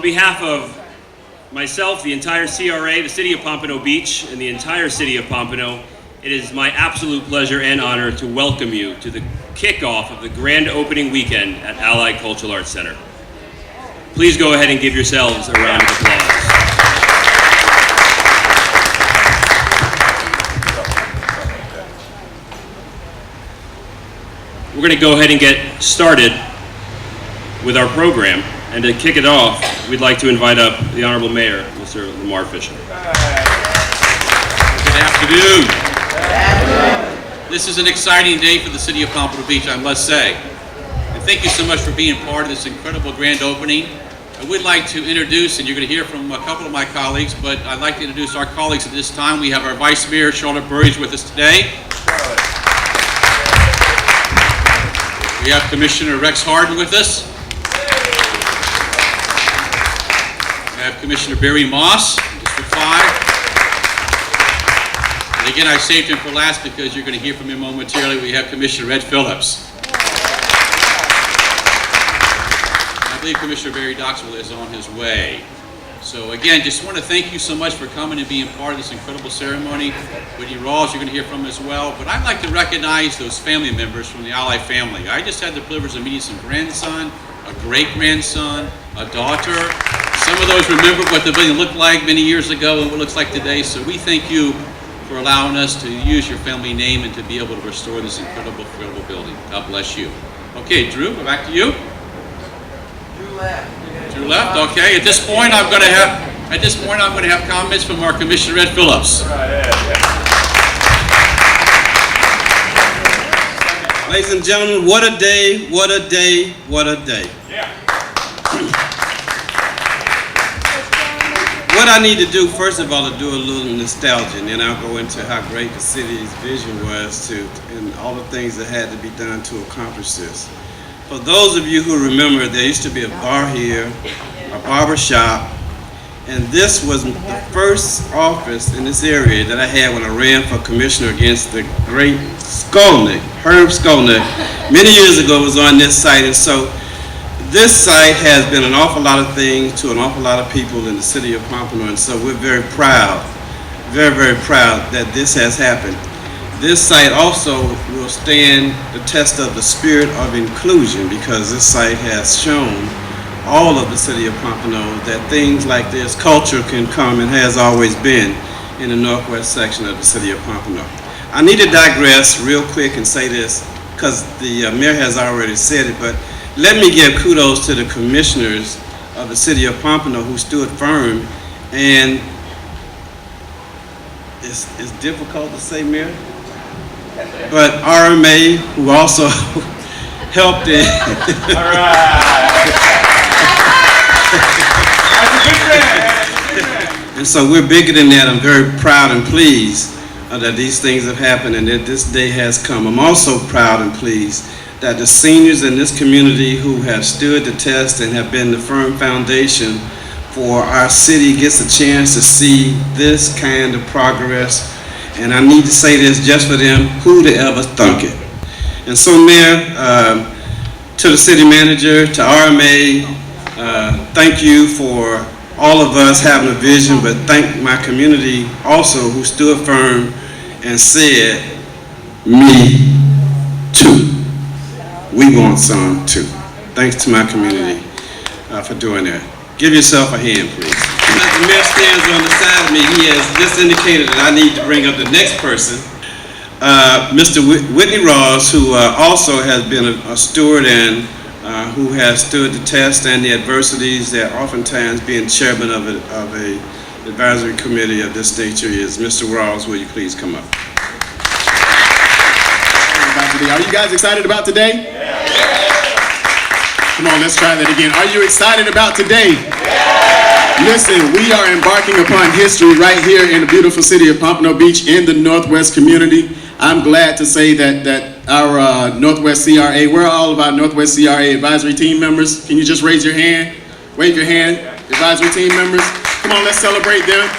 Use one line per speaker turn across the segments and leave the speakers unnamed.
behalf of myself, the entire CRA, the City of Pompano Beach, and the entire City of Pompano, it is my absolute pleasure and honor to welcome you to the kickoff of the grand opening weekend at Allied Cultural Arts Center. Please go ahead and give yourselves a round of applause. We're going to go ahead and get started with our program, and to kick it off, we'd like to invite up the Honorable Mayor, Mr. Lamar Fisher.
Good afternoon. This is an exciting day for the City of Pompano Beach, I must say. And thank you so much for being part of this incredible grand opening. I would like to introduce, and you're going to hear from a couple of my colleagues, but I'd like to introduce our colleagues at this time. We have our Vice Mayor, Charlotte Burridge, with us today. We have Commissioner Rex Harden with us. We have Commissioner Barry Moss, District 5. And again, I saved him for last because you're going to hear from him momentarily. We have Commissioner Ed Phillips. I believe Commissioner Barry Doxwell is on his way. So again, just want to thank you so much for coming and being part of this incredible ceremony. Whitney Rawls, you're going to hear from as well. But I'd like to recognize those family members from the Ally family. I just had the privilege of meeting some grandson, a great-grandson, a daughter. Some of those remember what the building looked like many years ago and what it looks like today. So we thank you for allowing us to use your family name and to be able to restore this incredible building. God bless you. Okay, Drew, go back to you. Drew left. Okay. At this point, I'm going to have comments from our Commissioner Ed Phillips.
Ladies and gentlemen, what a day! What a day! What a day! Yeah. What I need to do, first of all, to do a little nostalgia, and then I'll go into how great the city's vision was and all the things that had to be done to accomplish this. For those of you who remember, there used to be a bar here, a barber shop, and this was the first office in this area that I had when I ran for commissioner against the great Skolnick, Herb Skolnick. Many years ago, it was on this site, and so this site has been an awful lot of things to an awful lot of people in the city of Pompano, and so we're very proud, very, very proud that this has happened. This site also will stand the test of the spirit of inclusion because this site has shown all of the city of Pompano that things like this, culture can come and has always been in the northwest section of the city of Pompano. I need to digress real quick and say this because the mayor has already said it, but let me give kudos to the commissioners of the city of Pompano who stood firm, and it's difficult to say, Mayor, but RMA, who also helped it. All right. And so we're bigger than that. I'm very proud and pleased that these things have happened and that this day has come. I'm also proud and pleased that the seniors in this community who have stood the test and have been the firm foundation for our city gets a chance to see this kind of progress. And I need to say this just for them, who'd ever thunk it? And so, Mayor, to the city manager, to RMA, thank you for all of us having a vision, but thank my community also who stood firm and said, me too. We want some too. Thanks to my community for doing that. Give yourself a hand, please. As the mayor stands on the side of me, he has just indicated that I need to bring up the next person, Mr. Whitney Rawls, who also has been a steward and who has stood the test and the adversities that oftentimes being chairman of a advisory committee of this nature is. Mr. Rawls, will you please come up?
Are you guys excited about today? Yeah. Come on, let's try that again. Are you excited about today? Yeah. Listen, we are embarking upon history right here in the beautiful city of Pompano Beach in the Northwest community. I'm glad to say that our Northwest CRA, where are all of our Northwest CRA advisory team members? Can you just raise your hand? Wave your hand, advisory team members. Come on, let's celebrate them.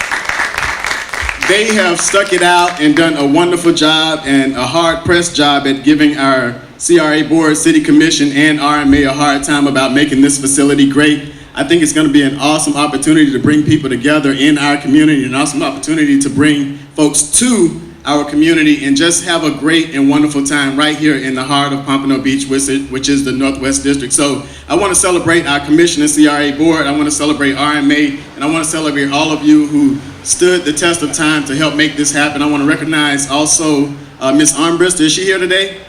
They have stuck it out and done a wonderful job and a hard-pressed job at giving our CRA board, city commission, and RMA a hard time about making this facility great. I think it's going to be an awesome opportunity to bring people together in our community, an awesome opportunity to bring folks to our community and just have a great and wonderful time right here in the heart of Pompano Beach, which is the Northwest District. So I want to celebrate our Commission and CRA Board. I want to celebrate RMA, and I want to celebrate all of you who stood the test of time to help make this happen. I want to recognize also Ms. Armbrist. Is she here today?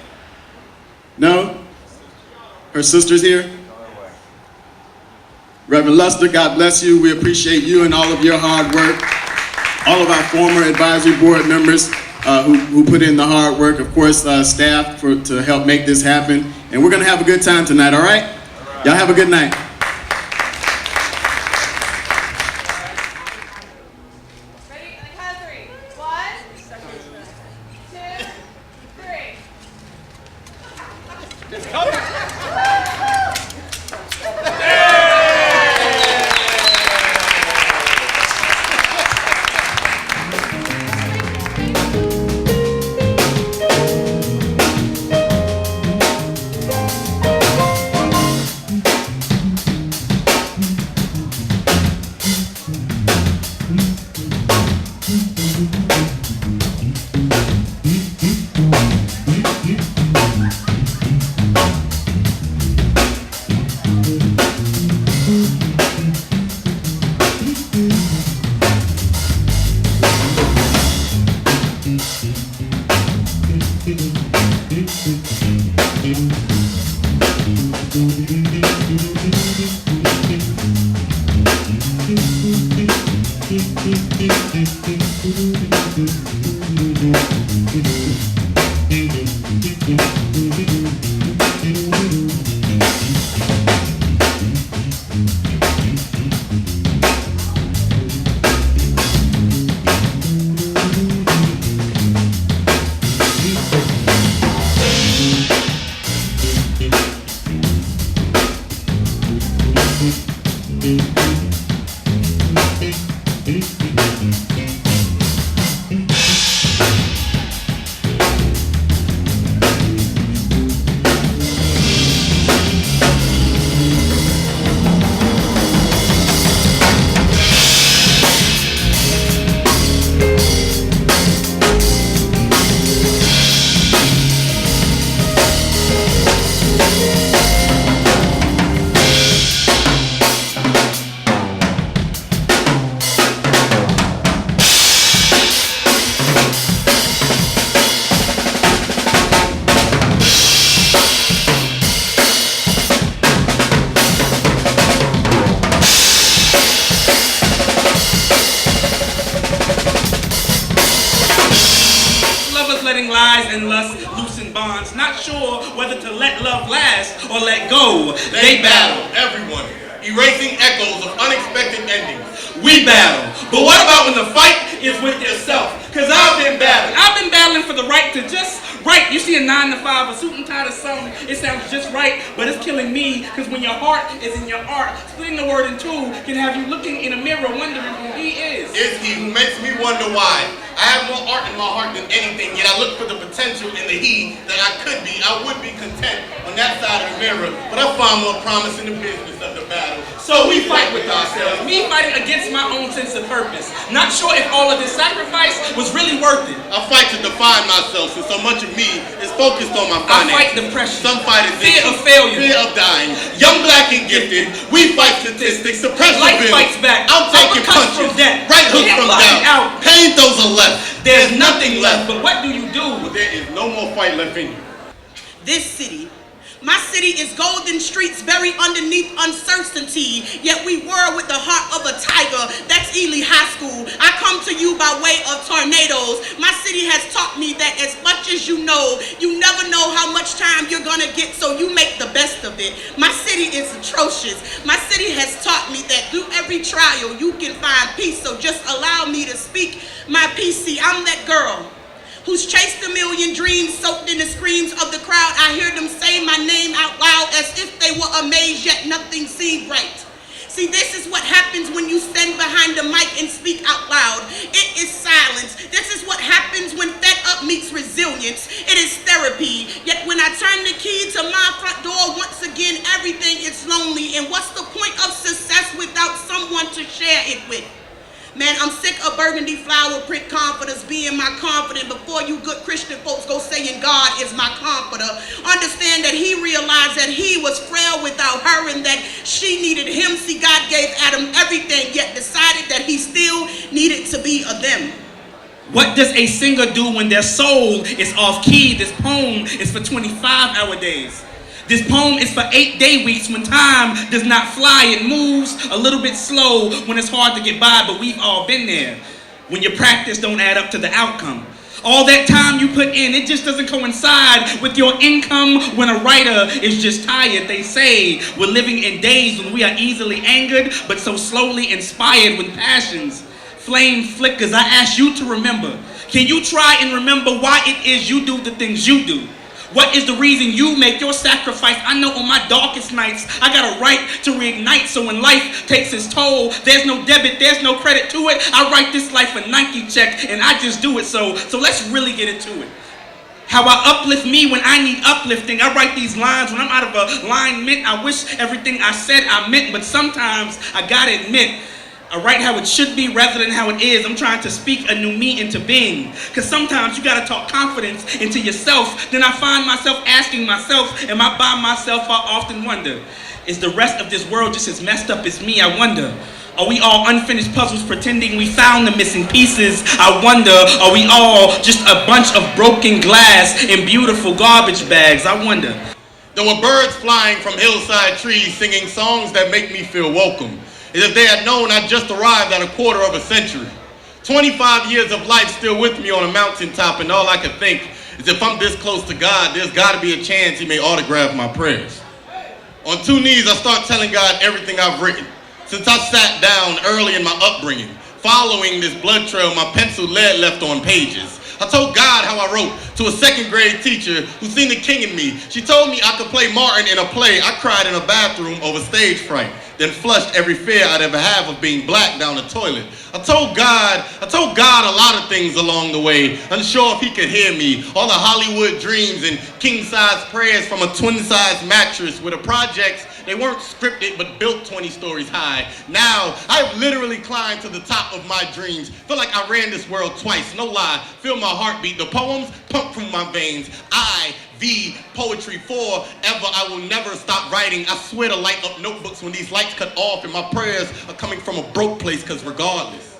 No? Her sister's here? Reverend Luster, God bless you. We appreciate you and all of your hard work. All of our former advisory board members who put in the hard work, of course, staff to help make this happen. And we're going to have a good time tonight, all right? Y'all have a good night.
Ready? On the count of three. 1, 2, 3.
Lies and lust loosen bonds, not sure whether to let love last or let go.
They battle, everyone, erasing echoes of unexpected endings.
We battle, but what about when the fight is with yourself? Cause I've been battling for the right to just right. You see a 9 to 5, a suit and tie to something, it sounds just right, but it's killing me. Cause when your heart is in your art, splitting the word in two can have you looking in a mirror wondering who he is.
It's he who makes me wonder why. I have more art in my heart than anything, yet I look for the potential in the he that I could be. I would be content on that side of the mirror, but I find more promise in the business of the battle.
So we fight with ourselves, me fighting against my own sense of purpose. Not sure if all of this sacrifice was really worth it.
I fight to define myself, since so much of me is focused on my
I
finances.
fight depression,
Some fight
fear
addiction,
of failure,
fear of dying. Young, black, and gifted, we fight statistics, suppress the
life
bill.
fights back,
I'm taking
uppercuts
punches,
from death,
right hooks
hit
from
lying
doubt.
out.
Pain throws a left.
There's nothing left, but what do you do?
There is no more fight left in you.
This city, my city is golden streets buried underneath uncertainty, yet we whirl with the heart of a tiger. That's Ely High School. I come to you by way of tornadoes. My city has taught me that as much as you know, you never know how much time you're gonna get, so you make the best of it. My city is atrocious. My city has taught me that through every trial you can find peace, so just allow me to speak my piece. See, I'm that girl who's chased a million dreams, soaked in the screams of the crowd. I hear them say my name out loud as if they were amazed, yet nothing seemed right. See, this is what happens when you stand behind the mic and speak out loud. It is silence. This is what happens when fed up meets resilience. It is therapy. Yet when I turn the key to my front door, once again, everything is lonely. And what's the point of society share it with. Man, I'm sick of burgundy flower print confidence being my confidant before you good Christian folks go saying God is my comforter. Understand that he realized that he was frail without her and that she needed him. See, God gave Adam everything, yet decided that he still needed to be a them.
What does a singer do when their soul is off key? This poem is for 25-hour days. This poem is for 8-day weeks when time does not fly. It moves a little bit slow when it's hard to get by, but we've all been there. When your practice don't add up to the outcome. All that time you put in, it just doesn't coincide with your income. When a writer is just tired, they say we're living in days when we are easily angered, but so slowly inspired when passions flame flickers. I ask you to remember. Can you try and remember why it is you do the things you do? What is the reason you make your sacrifice? I know on my darkest nights, I got a right to reignite. So when life takes its toll, there's no debit, there's no credit to it. I write this life a Nike check and I just do it. So let's really get into it. How I uplift me when I need uplifting. I write these lines when I'm out of alignment. I wish everything I said I meant, but sometimes I gotta admit, I write how it should be rather than how it is. I'm trying to speak a new me into being. Because sometimes you got to talk confidence into yourself. Then I find myself asking myself, am I by myself? I often wonder, is the rest of this world just as messed up as me? I wonder. Are we all unfinished puzzles pretending we found the missing pieces? I wonder, are we all just a bunch of broken glass in beautiful garbage bags? I wonder.
There were birds flying from hillside trees singing songs that make me feel welcome. As if they had known I just arrived at a quarter of a century. 25 years of life still with me on a mountaintop, and all I could think is if I'm this close to God, there's got to be a chance he may autograph my prayers. On 2 knees, I start telling God everything I've written. Since I sat down early in my upbringing, following this blood trail my pencil lead left on pages. I told God how I wrote to a 2nd grade teacher who seen the king in me. She told me I could play Martin in a play. I cried in a bathroom over stage fright, then flushed every fear I'd ever have of being black down the toilet. I told God a lot of things along the way, unsure if he could hear me. All the Hollywood dreams and king-size prayers from a twin-size mattress with the projects. They weren't scripted, but built 20 stories high. Now, I've literally climbed to the top of my dreams. Feel like I ran this world twice, no lie. Feel my heartbeat, the poems pump through my veins. Poetry forever, I will never stop writing. I swear to light up notebooks when these lights cut off and my prayers are coming from a broke place, because regardless.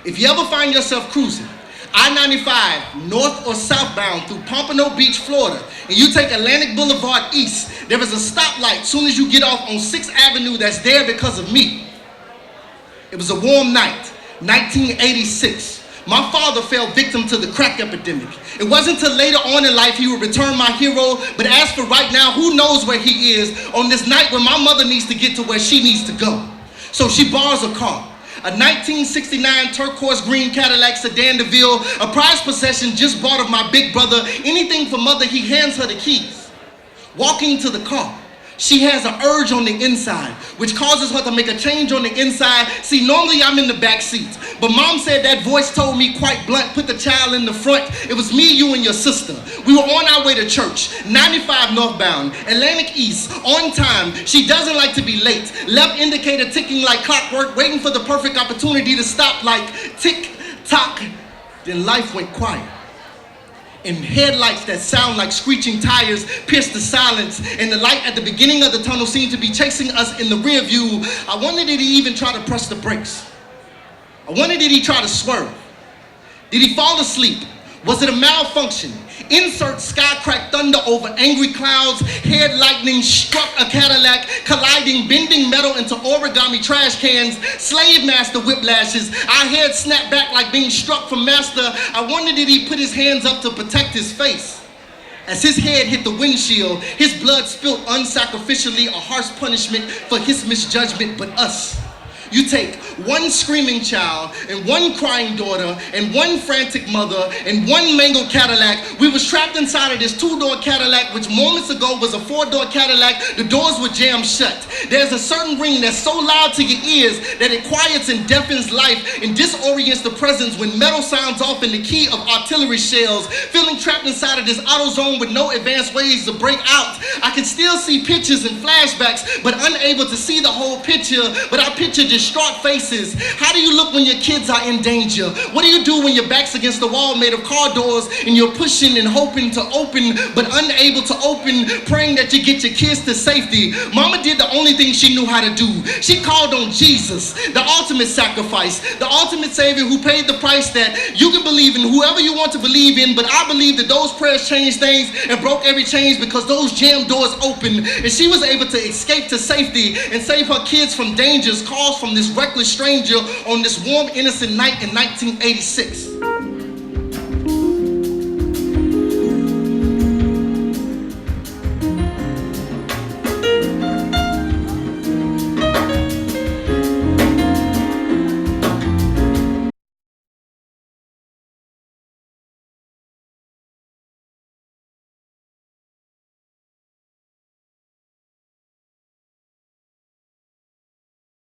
If you ever find yourself cruising I-95 north or southbound through Pompano Beach, Florida, and you take Atlantic Boulevard east, there is a stoplight soon as you get off on 6th Avenue that's there because of me. It was a warm night, 1986. My father fell victim to the crack epidemic. It wasn't until later on in life he would return my hero, but as for right now, who knows where he is on this night when my mother needs to get to where she needs to go. So she borrows a car. A 1969 turquoise green Cadillac sedan DeVille, a prized possession just bought of my big brother. Anything for mother, he hands her the keys. Walking to the car, she has an urge on the inside, which causes her to make a change on the inside. See, normally I'm in the back seat, but mom said that voice told me quite blunt, put the child in the front. It was me, you, and your sister. We were on our way to church, 95 northbound, Atlantic East, on time. She doesn't like to be late. Left indicator ticking like clockwork, waiting for the perfect opportunity to stop like tick, tock. Then life went quiet. And headlights that sound like screeching tires pierced the silence, and the light at the beginning of the tunnel seemed to be chasing us in the rear view. I wondered, did he even try to press the brakes? I wondered, did he try to swerve? Did he fall asleep? Was it a malfunction? Insert sky-cracked thunder over angry clouds. Head lightning struck a Cadillac, colliding, bending metal into origami trash cans. Slave master whiplashes. Our head snapped back like being struck from master. I wondered, did he put his hands up to protect his face? As his head hit the windshield, his blood spilt unsacrificially, a harsh punishment for his misjudgment, but us. You take one screaming child and one crying daughter and one frantic mother and one mangled Cadillac. We was trapped inside of this 2-door Cadillac, which moments ago was a 4-door Cadillac. The doors were jammed shut. There's a certain ring that's so loud to your ears that it quiets and deafens life and disorients the presence when metal sounds off in the key of artillery shells. Feeling trapped inside of this auto zone with no advanced ways to break out. I can still see pictures and flashbacks, but unable to see the whole picture. But I picture distraught faces. How do you look when your kids are in danger? What do you do when your back's against the wall made of car doors and you're pushing and hoping to open but unable to open, praying that you get your kids to safety? Mama did the only thing she knew how to do. She called on Jesus, the ultimate sacrifice, the ultimate savior who paid the price that you can believe in whoever you want to believe in, but I believe that those prayers changed things and broke every chains because those jam doors opened and she was able to escape to safety and save her kids from dangers caused from this reckless stranger on this warm, innocent night in 1986.